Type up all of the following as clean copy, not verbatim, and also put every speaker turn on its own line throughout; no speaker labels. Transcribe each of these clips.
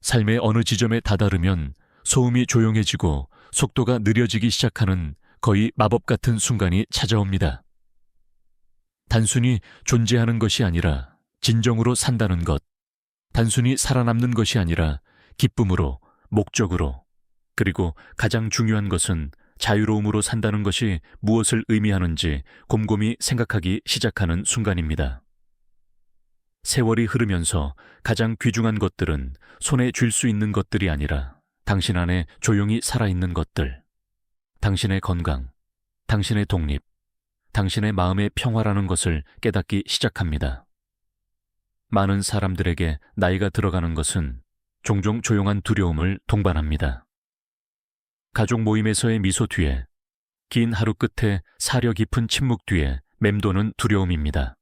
삶의 어느 지점에 다다르면 소음이 조용해지고 속도가 느려지기 시작하는 거의 마법 같은 순간이 찾아옵니다. 단순히 존재하는 것이 아니라 진정으로 산다는 것, 단순히 살아남는 것이 아니라 기쁨으로, 목적으로, 그리고 가장 중요한 것은 자유로움으로 산다는 것이 무엇을 의미하는지 곰곰이 생각하기 시작하는 순간입니다. 세월이 흐르면서 가장 귀중한 것들은 손에 쥘 수 있는 것들이 아니라 당신 안에 조용히 살아있는 것들, 당신의 건강, 당신의 독립, 당신의 마음의 평화라는 것을 깨닫기 시작합니다. 많은 사람들에게 나이가 들어가는 것은 종종 조용한 두려움을 동반합니다. 가족 모임에서의 미소 뒤에, 긴 하루 끝에 사려 깊은 침묵 뒤에 맴도는 두려움입니다.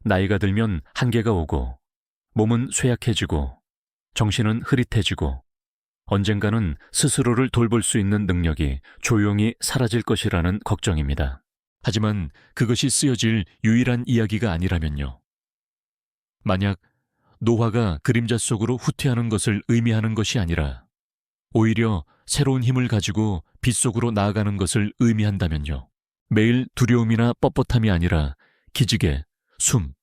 나이가 들면 한계가 오고, 몸은 쇠약해지고, 정신은 흐릿해지고, 언젠가는 스스로를 돌볼 수 있는 능력이 조용히 사라질 것이라는 걱정입니다. 하지만 그것이 쓰여질 유일한 이야기가 아니라면요. 만약 노화가 그림자 속으로 후퇴하는 것을 의미하는 것이 아니라 오히려 새로운 힘을 가지고 빛 속으로 나아가는 것을 의미한다면요. 매일 두려움이나 뻣뻣함이 아니라 기지개, 숨,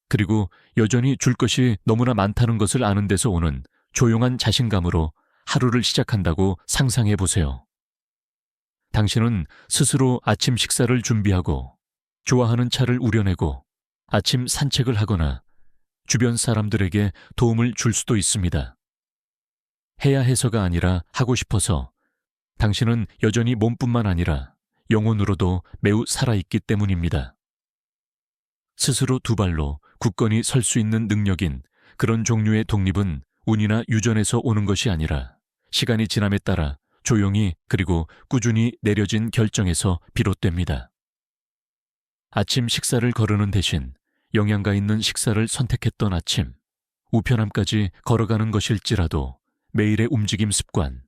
그리고 여전히 줄 것이 너무나 많다는 것을 아는 데서 오는 조용한 자신감으로 하루를 시작한다고 상상해 보세요. 당신은 스스로 아침 식사를 준비하고 좋아하는 차를 우려내고 아침 산책을 하거나 주변 사람들에게 도움을 줄 수도 있습니다. 해야 해서가 아니라 하고 싶어서 당신은 여전히 몸뿐만 아니라 영혼으로도 매우 살아있기 때문입니다. 스스로 두 발로 굳건히 설 수 있는 능력인 그런 종류의 독립은 운이나 유전에서 오는 것이 아니라 시간이 지남에 따라 조용히 그리고 꾸준히 내려진 결정에서 비롯됩니다. 아침 식사를 거르는 대신 영양가 있는 식사를 선택했던 아침, 우편함까지 걸어가는 것일지라도 매일의 움직임 습관,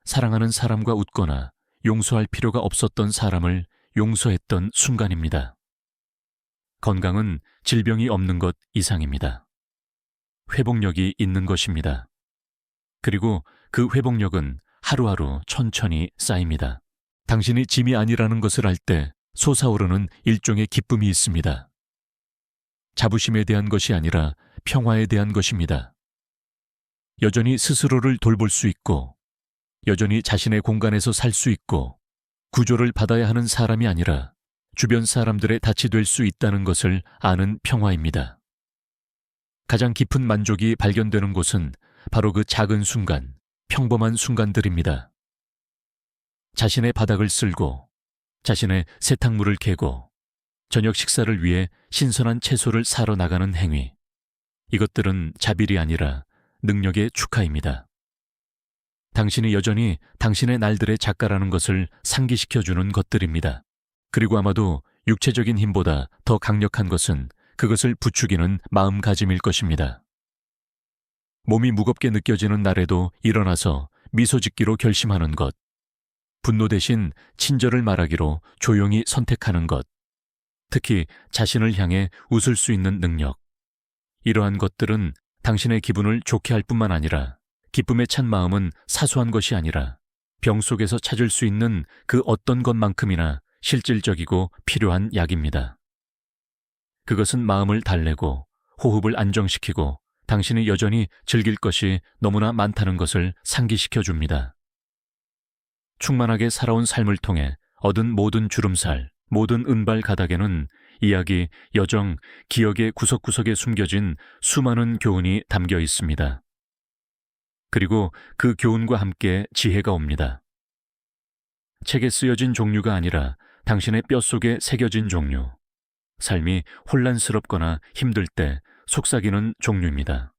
사랑하는 사람과 웃거나 용서할 필요가 없었던 사람을 용서했던 순간입니다. 건강은 질병이 없는 것 이상입니다. 회복력이 있는 것입니다. 그리고 그 회복력은 하루하루 천천히 쌓입니다. 당신이 짐이 아니라는 것을 알 때 솟아오르는 일종의 기쁨이 있습니다. 자부심에 대한 것이 아니라 평화에 대한 것입니다. 여전히 스스로를 돌볼 수 있고, 여전히 자신의 공간에서 살 수 있고, 구조를 받아야 하는 사람이 아니라 주변 사람들의 닻이 될 수 있다는 것을 아는 평화입니다. 가장 깊은 만족이 발견되는 곳은 바로 그 작은 순간, 평범한 순간들입니다. 자신의 바닥을 쓸고, 자신의 세탁물을 개고, 저녁 식사를 위해 신선한 채소를 사러 나가는 행위. 이것들은 자빌이 아니라 능력의 축하입니다. 당신이 여전히 당신의 날들의 작가라는 것을 상기시켜주는 것들입니다. 그리고 아마도 육체적인 힘보다 더 강력한 것은 그것을 부추기는 마음가짐일 것입니다. 몸이 무겁게 느껴지는 날에도 일어나서 미소 짓기로 결심하는 것, 분노 대신 친절을 말하기로 조용히 선택하는 것, 특히 자신을 향해 웃을 수 있는 능력. 이러한 것들은 당신의 기분을 좋게 할 뿐만 아니라 기쁨에 찬 마음은 사소한 것이 아니라 병 속에서 찾을 수 있는 그 어떤 것만큼이나 실질적이고 필요한 약입니다. 그것은 마음을 달래고 호흡을 안정시키고 당신이 여전히 즐길 것이 너무나 많다는 것을 상기시켜 줍니다. 충만하게 살아온 삶을 통해 얻은 모든 주름살, 모든 은발 가닥에는 이야기, 여정, 기억의 구석구석에 숨겨진 수많은 교훈이 담겨 있습니다. 그리고 그 교훈과 함께 지혜가 옵니다. 책에 쓰여진 종류가 아니라 당신의 뼛속에 새겨진 종류. 삶이 혼란스럽거나 힘들 때 속삭이는 종류입니다.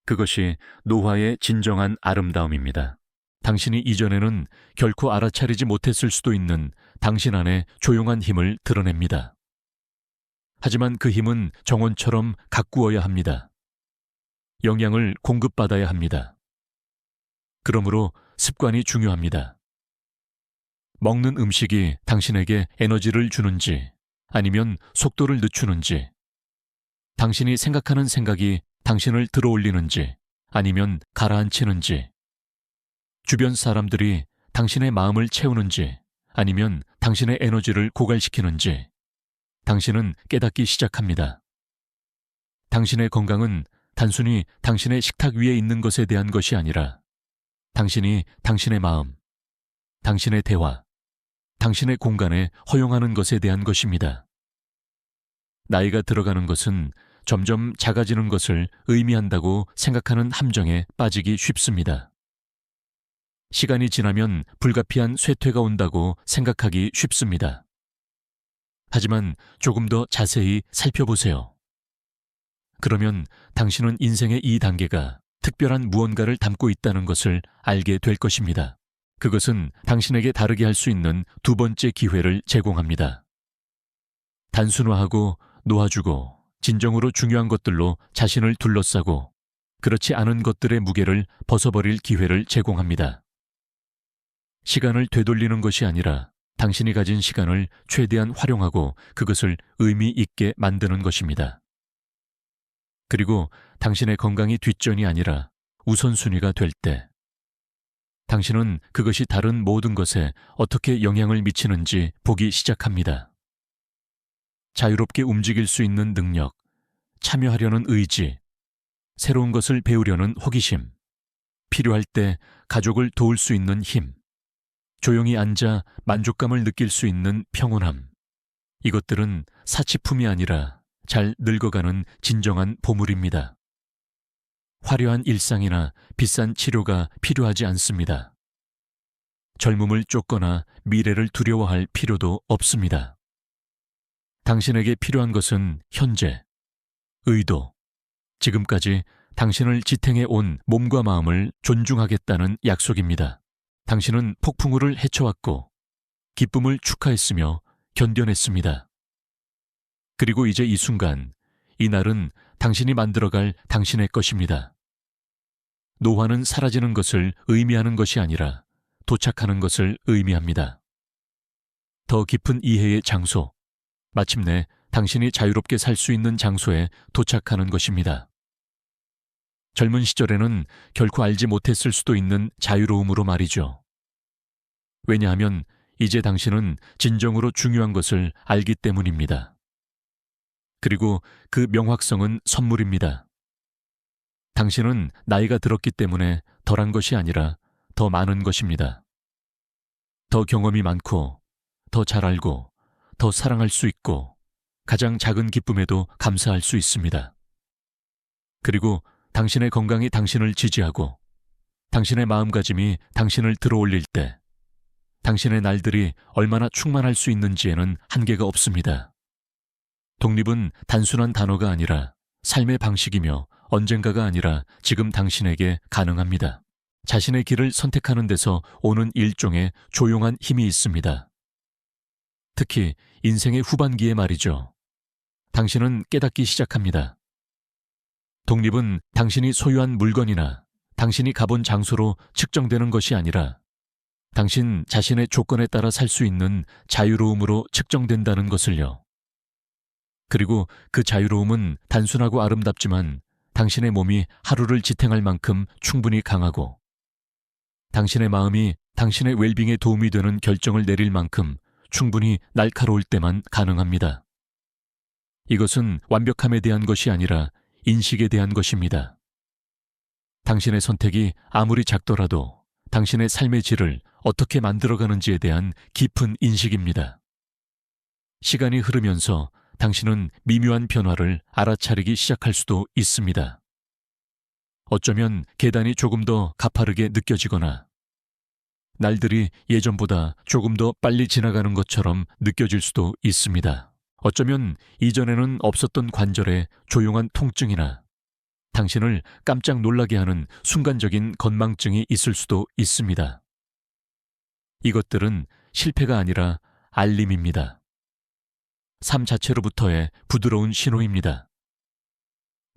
그것이 노화의 진정한 아름다움입니다. 당신이 이전에는 결코 알아차리지 못했을 수도 있는 당신 안의 조용한 힘을 드러냅니다. 하지만 그 힘은 정원처럼 가꾸어야 합니다. 영양을 공급받아야 합니다. 그러므로 습관이 중요합니다. 먹는 음식이 당신에게 에너지를 주는지 아니면 속도를 늦추는지, 당신이 생각하는 생각이 당신을 들어올리는지 아니면 가라앉히는지, 주변 사람들이 당신의 마음을 채우는지 아니면 당신의 에너지를 고갈시키는지 당신은 깨닫기 시작합니다. 당신의 건강은 단순히 당신의 식탁 위에 있는 것에 대한 것이 아니라 당신이 당신의 마음, 당신의 대화, 당신의 공간에 허용하는 것에 대한 것입니다. 나이가 들어가는 것은 점점 작아지는 것을 의미한다고 생각하는 함정에 빠지기 쉽습니다. 시간이 지나면 불가피한 쇠퇴가 온다고 생각하기 쉽습니다. 하지만 조금 더 자세히 살펴보세요. 그러면 당신은 인생의 이 단계가 특별한 무언가를 담고 있다는 것을 알게 될 것입니다. 그것은 당신에게 다르게 할 수 있는 두 번째 기회를 제공합니다. 단순화하고 놓아주고 진정으로 중요한 것들로 자신을 둘러싸고 그렇지 않은 것들의 무게를 벗어버릴 기회를 제공합니다. 시간을 되돌리는 것이 아니라 당신이 가진 시간을 최대한 활용하고 그것을 의미 있게 만드는 것입니다. 그리고 당신의 건강이 뒷전이 아니라 우선순위가 될 때, 당신은 그것이 다른 모든 것에 어떻게 영향을 미치는지 보기 시작합니다. 자유롭게 움직일 수 있는 능력, 참여하려는 의지, 새로운 것을 배우려는 호기심, 필요할 때 가족을 도울 수 있는 힘, 조용히 앉아 만족감을 느낄 수 있는 평온함. 이것들은 사치품이 아니라 잘 늙어가는 진정한 보물입니다. 화려한 일상이나 비싼 치료가 필요하지 않습니다. 젊음을 쫓거나 미래를 두려워할 필요도 없습니다. 당신에게 필요한 것은 현재, 의도, 지금까지 당신을 지탱해 온 몸과 마음을 존중하겠다는 약속입니다. 당신은 폭풍우를 헤쳐왔고 기쁨을 축하했으며 견뎌냈습니다. 그리고 이제 이 순간, 이 날은 당신이 만들어갈 당신의 것입니다. 노화는 사라지는 것을 의미하는 것이 아니라 도착하는 것을 의미합니다. 더 깊은 이해의 장소, 마침내 당신이 자유롭게 살 수 있는 장소에 도착하는 것입니다. 젊은 시절에는 결코 알지 못했을 수도 있는 자유로움으로 말이죠. 왜냐하면 이제 당신은 진정으로 중요한 것을 알기 때문입니다. 그리고 그 명확성은 선물입니다. 당신은 나이가 들었기 때문에 덜한 것이 아니라 더 많은 것입니다. 더 경험이 많고, 더 잘 알고, 더 사랑할 수 있고, 가장 작은 기쁨에도 감사할 수 있습니다. 그리고 당신의 건강이 당신을 지지하고, 당신의 마음가짐이 당신을 들어올릴 때, 당신의 날들이 얼마나 충만할 수 있는지에는 한계가 없습니다. 독립은 단순한 단어가 아니라 삶의 방식이며 언젠가가 아니라 지금 당신에게 가능합니다. 자신의 길을 선택하는 데서 오는 일종의 조용한 힘이 있습니다. 특히 인생의 후반기에 말이죠. 당신은 깨닫기 시작합니다. 독립은 당신이 소유한 물건이나 당신이 가본 장소로 측정되는 것이 아니라 당신 자신의 조건에 따라 살 수 있는 자유로움으로 측정된다는 것을요. 그리고 그 자유로움은 단순하고 아름답지만 당신의 몸이 하루를 지탱할 만큼 충분히 강하고 당신의 마음이 당신의 웰빙에 도움이 되는 결정을 내릴 만큼 충분히 날카로울 때만 가능합니다. 이것은 완벽함에 대한 것이 아니라 인식에 대한 것입니다. 당신의 선택이 아무리 작더라도 당신의 삶의 질을 어떻게 만들어가는지에 대한 깊은 인식입니다. 시간이 흐르면서 당신은 미묘한 변화를 알아차리기 시작할 수도 있습니다. 어쩌면 계단이 조금 더 가파르게 느껴지거나 날들이 예전보다 조금 더 빨리 지나가는 것처럼 느껴질 수도 있습니다. 어쩌면 이전에는 없었던 관절의 조용한 통증이나 당신을 깜짝 놀라게 하는 순간적인 건망증이 있을 수도 있습니다. 이것들은 실패가 아니라 알림입니다. 삶 자체로부터의 부드러운 신호입니다.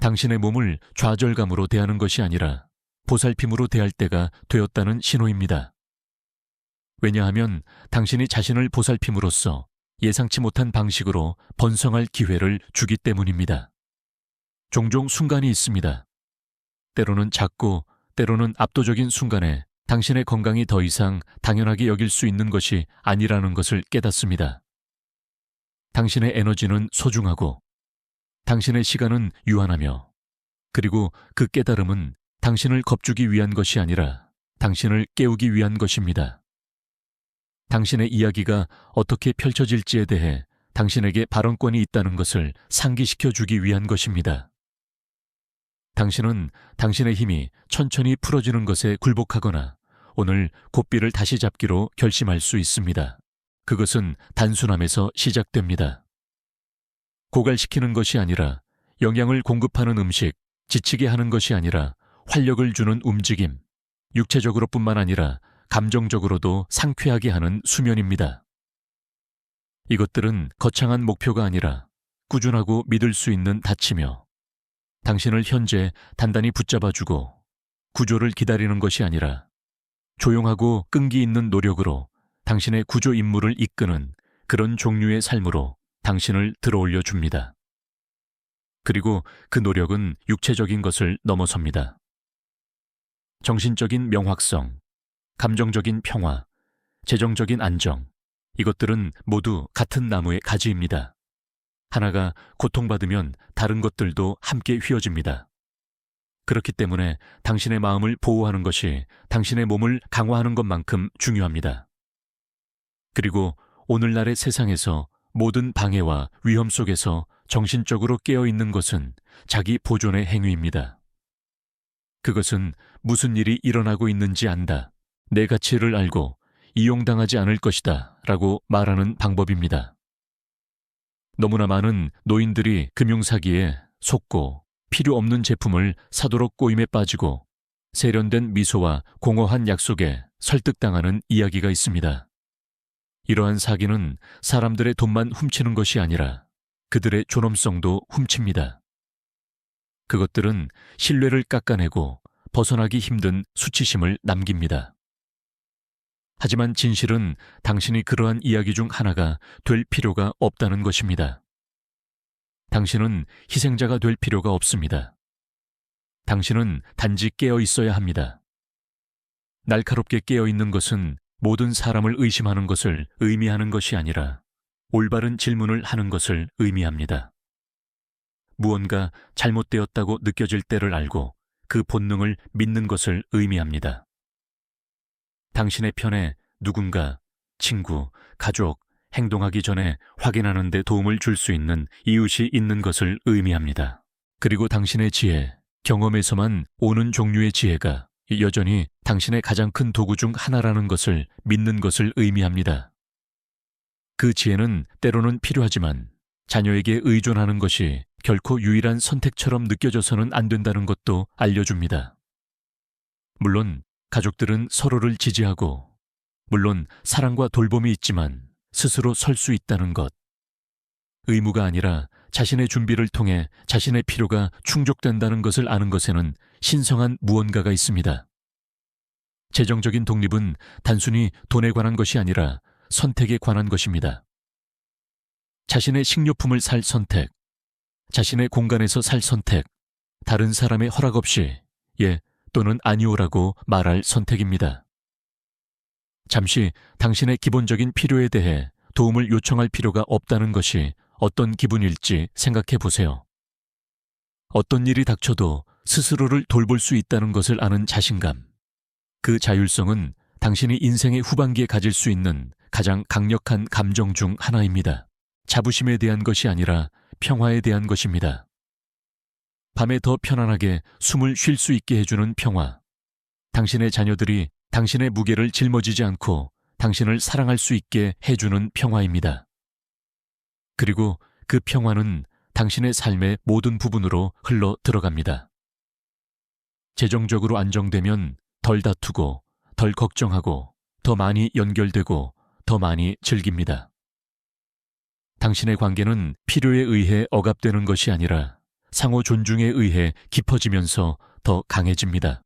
당신의 몸을 좌절감으로 대하는 것이 아니라 보살핌으로 대할 때가 되었다는 신호입니다. 왜냐하면 당신이 자신을 보살핌으로써 예상치 못한 방식으로 번성할 기회를 주기 때문입니다. 종종 순간이 있습니다. 때로는 작고 때로는 압도적인 순간에 당신의 건강이 더 이상 당연하게 여길 수 있는 것이 아니라는 것을 깨닫습니다. 당신의 에너지는 소중하고 당신의 시간은 유한하며 그리고 그 깨달음은 당신을 겁주기 위한 것이 아니라 당신을 깨우기 위한 것입니다. 당신의 이야기가 어떻게 펼쳐질지에 대해 당신에게 발언권이 있다는 것을 상기시켜 주기 위한 것입니다. 당신은 당신의 힘이 천천히 풀어지는 것에 굴복하거나 오늘 고삐를 다시 잡기로 결심할 수 있습니다. 그것은 단순함에서 시작됩니다. 고갈시키는 것이 아니라 영양을 공급하는 음식, 지치게 하는 것이 아니라 활력을 주는 움직임, 육체적으로뿐만 아니라 감정적으로도 상쾌하게 하는 수면입니다. 이것들은 거창한 목표가 아니라 꾸준하고 믿을 수 있는 닫히며 당신을 현재 단단히 붙잡아주고 구조를 기다리는 것이 아니라 조용하고 끈기 있는 노력으로 당신의 구조 임무를 이끄는 그런 종류의 삶으로 당신을 들어올려 줍니다. 그리고 그 노력은 육체적인 것을 넘어섭니다. 정신적인 명확성, 감정적인 평화, 재정적인 안정, 이것들은 모두 같은 나무의 가지입니다. 하나가 고통받으면 다른 것들도 함께 휘어집니다. 그렇기 때문에 당신의 마음을 보호하는 것이 당신의 몸을 강화하는 것만큼 중요합니다. 그리고 오늘날의 세상에서 모든 방해와 위험 속에서 정신적으로 깨어있는 것은 자기 보존의 행위입니다. 그것은 무슨 일이 일어나고 있는지 안다, 내 가치를 알고 이용당하지 않을 것이다 라고 말하는 방법입니다. 너무나 많은 노인들이 금융사기에 속고 필요 없는 제품을 사도록 꼬임에 빠지고 세련된 미소와 공허한 약속에 설득당하는 이야기가 있습니다. 이러한 사기는 사람들의 돈만 훔치는 것이 아니라 그들의 존엄성도 훔칩니다. 그것들은 신뢰를 깎아내고 벗어나기 힘든 수치심을 남깁니다. 하지만 진실은 당신이 그러한 이야기 중 하나가 될 필요가 없다는 것입니다. 당신은 희생자가 될 필요가 없습니다. 당신은 단지 깨어 있어야 합니다. 날카롭게 깨어 있는 것은 모든 사람을 의심하는 것을 의미하는 것이 아니라 올바른 질문을 하는 것을 의미합니다. 무언가 잘못되었다고 느껴질 때를 알고 그 본능을 믿는 것을 의미합니다. 당신의 편에 누군가, 친구, 가족, 행동하기 전에 확인하는 데 도움을 줄 수 있는 이웃이 있는 것을 의미합니다. 그리고 당신의 지혜, 경험에서만 오는 종류의 지혜가 여전히 당신의 가장 큰 도구 중 하나라는 것을 믿는 것을 의미합니다. 그 지혜는 때로는 필요하지만 자녀에게 의존하는 것이 결코 유일한 선택처럼 느껴져서는 안 된다는 것도 알려줍니다. 물론 가족들은 서로를 지지하고 물론 사랑과 돌봄이 있지만 스스로 설 수 있다는 것. 의무가 아니라 자신의 준비를 통해 자신의 필요가 충족된다는 것을 아는 것에는 신성한 무언가가 있습니다. 재정적인 독립은 단순히 돈에 관한 것이 아니라 선택에 관한 것입니다. 자신의 식료품을 살 선택, 자신의 공간에서 살 선택, 다른 사람의 허락 없이 예 또는 아니오라고 말할 선택입니다. 잠시 당신의 기본적인 필요에 대해 도움을 요청할 필요가 없다는 것이 어떤 기분일지 생각해 보세요. 어떤 일이 닥쳐도 스스로를 돌볼 수 있다는 것을 아는 자신감. 그 자율성은 당신이 인생의 후반기에 가질 수 있는 가장 강력한 감정 중 하나입니다. 자부심에 대한 것이 아니라 평화에 대한 것입니다. 밤에 더 편안하게 숨을 쉴 수 있게 해주는 평화. 당신의 자녀들이 당신의 무게를 짊어지지 않고 당신을 사랑할 수 있게 해주는 평화입니다. 그리고 그 평화는 당신의 삶의 모든 부분으로 흘러 들어갑니다. 재정적으로 안정되면 덜 다투고, 덜 걱정하고, 더 많이 연결되고, 더 많이 즐깁니다. 당신의 관계는 필요에 의해 억압되는 것이 아니라 상호 존중에 의해 깊어지면서 더 강해집니다.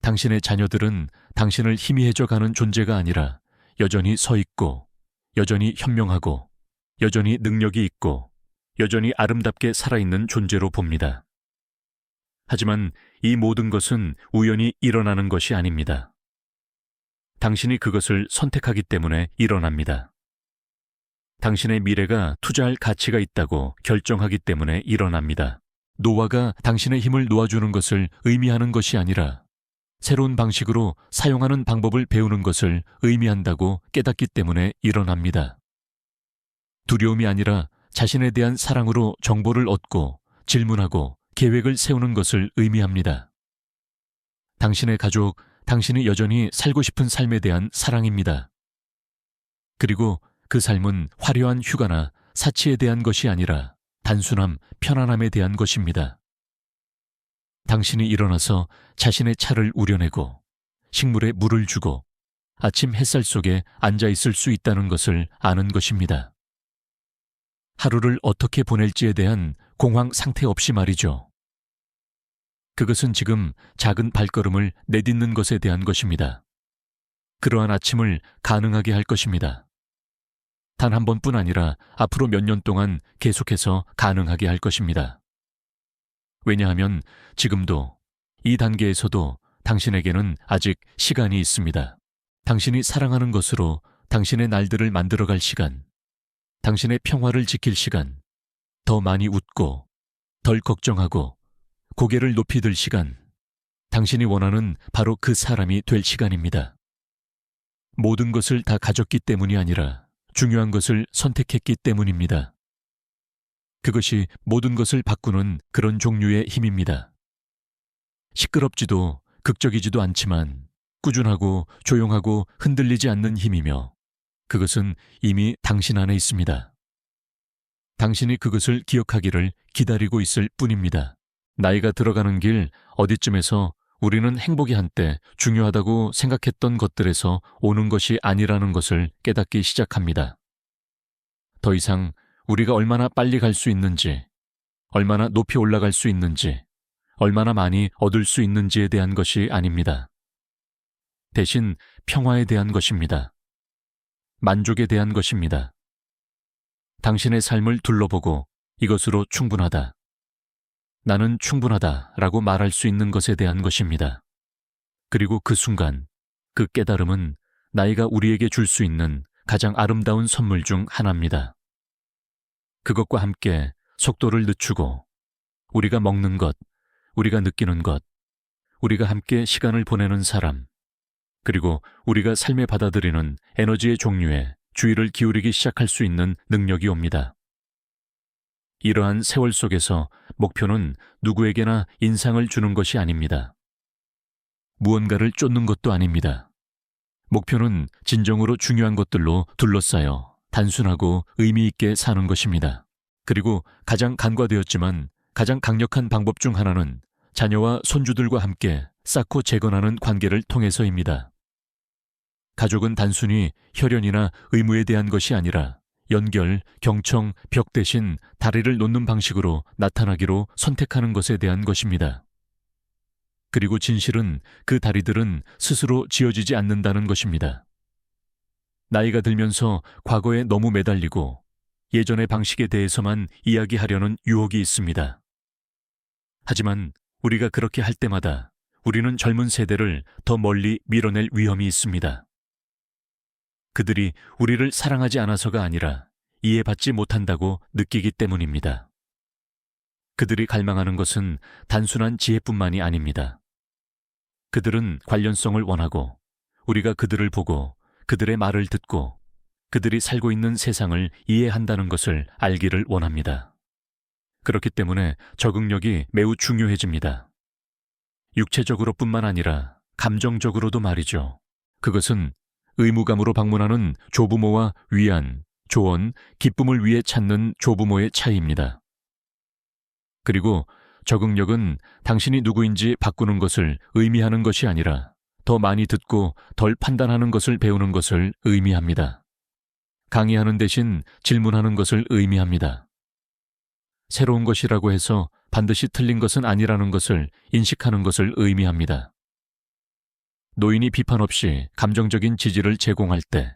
당신의 자녀들은 당신을 희미해져 가는 존재가 아니라 여전히 서 있고, 여전히 현명하고, 여전히 능력이 있고, 여전히 아름답게 살아있는 존재로 봅니다. 하지만 이 모든 것은 우연히 일어나는 것이 아닙니다. 당신이 그것을 선택하기 때문에 일어납니다. 당신의 미래가 투자할 가치가 있다고 결정하기 때문에 일어납니다. 노아가 당신의 힘을 놓아주는 것을 의미하는 것이 아니라 새로운 방식으로 사용하는 방법을 배우는 것을 의미한다고 깨닫기 때문에 일어납니다. 두려움이 아니라 자신에 대한 사랑으로 정보를 얻고 질문하고 계획을 세우는 것을 의미합니다. 당신의 가족, 당신이 여전히 살고 싶은 삶에 대한 사랑입니다. 그리고 그 삶은 화려한 휴가나 사치에 대한 것이 아니라 단순함, 편안함에 대한 것입니다. 당신이 일어나서 자신의 차를 우려내고 식물에 물을 주고 아침 햇살 속에 앉아 있을 수 있다는 것을 아는 것입니다. 하루를 어떻게 보낼지에 대한 공황 상태 없이 말이죠. 그것은 지금 작은 발걸음을 내딛는 것에 대한 것입니다. 그러한 아침을 가능하게 할 것입니다. 단 한 번뿐 아니라 앞으로 몇 년 동안 계속해서 가능하게 할 것입니다. 왜냐하면 지금도 이 단계에서도 당신에게는 아직 시간이 있습니다. 당신이 사랑하는 것으로 당신의 날들을 만들어갈 시간, 당신의 평화를 지킬 시간, 더 많이 웃고 덜 걱정하고 고개를 높이 들 시간, 당신이 원하는 바로 그 사람이 될 시간입니다. 모든 것을 다 가졌기 때문이 아니라 중요한 것을 선택했기 때문입니다. 그것이 모든 것을 바꾸는 그런 종류의 힘입니다. 시끄럽지도 극적이지도 않지만 꾸준하고 조용하고 흔들리지 않는 힘이며 그것은 이미 당신 안에 있습니다. 당신이 그것을 기억하기를 기다리고 있을 뿐입니다. 나이가 들어가는 길 어디쯤에서 우리는 행복이 한때 중요하다고 생각했던 것들에서 오는 것이 아니라는 것을 깨닫기 시작합니다. 더 이상 우리가 얼마나 빨리 갈 수 있는지, 얼마나 높이 올라갈 수 있는지, 얼마나 많이 얻을 수 있는지에 대한 것이 아닙니다. 대신 평화에 대한 것입니다. 만족에 대한 것입니다. 당신의 삶을 둘러보고 이것으로 충분하다. 나는 충분하다라고 말할 수 있는 것에 대한 것입니다. 그리고 그 순간, 그 깨달음은 나이가 우리에게 줄 수 있는 가장 아름다운 선물 중 하나입니다. 그것과 함께 속도를 늦추고 우리가 먹는 것, 우리가 느끼는 것, 우리가 함께 시간을 보내는 사람, 그리고 우리가 삶에 받아들이는 에너지의 종류에 주의를 기울이기 시작할 수 있는 능력이 옵니다. 이러한 세월 속에서 목표는 누구에게나 인상을 주는 것이 아닙니다. 무언가를 쫓는 것도 아닙니다. 목표는 진정으로 중요한 것들로 둘러싸여 단순하고 의미 있게 사는 것입니다. 그리고 가장 간과되었지만 가장 강력한 방법 중 하나는 자녀와 손주들과 함께 쌓고 재건하는 관계를 통해서입니다. 가족은 단순히 혈연이나 의무에 대한 것이 아니라 연결, 경청, 벽 대신 다리를 놓는 방식으로 나타나기로 선택하는 것에 대한 것입니다. 그리고 진실은 그 다리들은 스스로 지어지지 않는다는 것입니다. 나이가 들면서 과거에 너무 매달리고 예전의 방식에 대해서만 이야기하려는 유혹이 있습니다. 하지만 우리가 그렇게 할 때마다 우리는 젊은 세대를 더 멀리 밀어낼 위험이 있습니다. 그들이 우리를 사랑하지 않아서가 아니라 이해받지 못한다고 느끼기 때문입니다. 그들이 갈망하는 것은 단순한 지혜뿐만이 아닙니다. 그들은 관련성을 원하고 우리가 그들을 보고 그들의 말을 듣고 그들이 살고 있는 세상을 이해한다는 것을 알기를 원합니다. 그렇기 때문에 적응력이 매우 중요해집니다. 육체적으로뿐만 아니라 감정적으로도 말이죠. 그것은 의무감으로 방문하는 조부모와 위안, 조언, 기쁨을 위해 찾는 조부모의 차이입니다. 그리고 적응력은 당신이 누구인지 바꾸는 것을 의미하는 것이 아니라 더 많이 듣고 덜 판단하는 것을 배우는 것을 의미합니다. 강의하는 대신 질문하는 것을 의미합니다. 새로운 것이라고 해서 반드시 틀린 것은 아니라는 것을 인식하는 것을 의미합니다. 노인이 비판 없이 감정적인 지지를 제공할 때,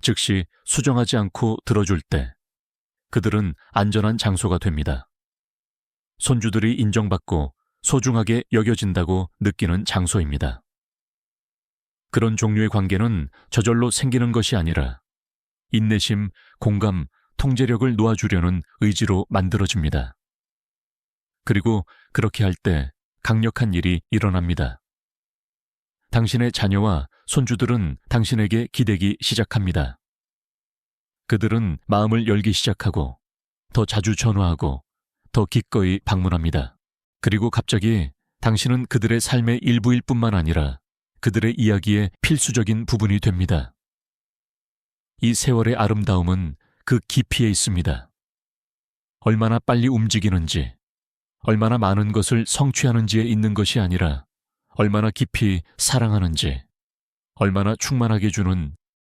즉시 수정하지 않고 들어줄 때, 그들은 안전한 장소가 됩니다. 손주들이 인정받고 소중하게 여겨진다고 느끼는 장소입니다. 그런 종류의 관계는 저절로 생기는 것이 아니라 인내심, 공감, 통제력을 놓아주려는 의지로 만들어집니다. 그리고 그렇게 할 때 강력한 일이 일어납니다. 당신의 자녀와 손주들은 당신에게 기대기 시작합니다. 그들은 마음을 열기 시작하고 더 자주 전화하고 더 기꺼이 방문합니다. 그리고 갑자기 당신은 그들의 삶의 일부일 뿐만 아니라 그들의 이야기의 필수적인 부분이 됩니다. 이 세월의 아름다움은 그 깊이에 있습니다. 얼마나 빨리 움직이는지, 얼마나 많은 것을 성취하는지에 있는 것이 아니라 얼마나 깊이 사랑하는지, 얼마나 충만하게 주는